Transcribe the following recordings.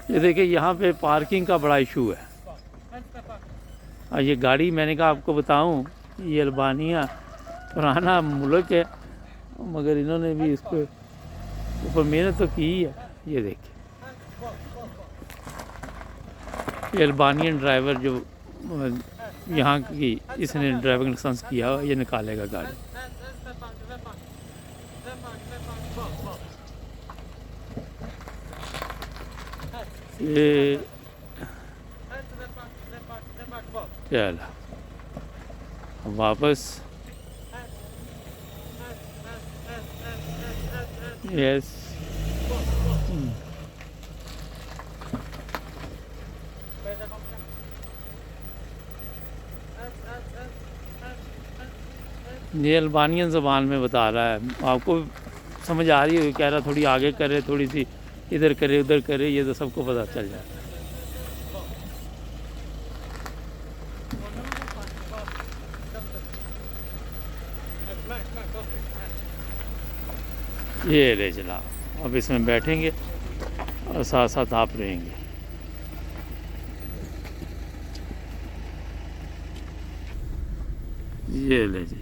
ये देखिए यहाँ पे पार्किंग का बड़ा इशू है। और ये गाड़ी मैंने कहा आपको बताऊं, ये अल्बानिया पुराना मुल्क है, मगर इन्होंने भी इसको ऊपर मेहनत तो की है। ये देखिए ये अल्बानियन ड्राइवर जो यहाँ की, इसने ड्राइविंग लाइसेंस किया हुआ, ये निकालेगा गाड़ी। ये चला वापस। यस ये अल्बानियन ज़बान में बता रहा है, आपको समझ आ रही है? कह रहा थोड़ी आगे करे, थोड़ी सी इधर करे उधर करे, ये तो सबको पता चल जाए। ये ले चला, अब इसमें बैठेंगे और साथ साथ आप रहेंगे। ये ले जी।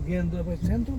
Viendo el centro.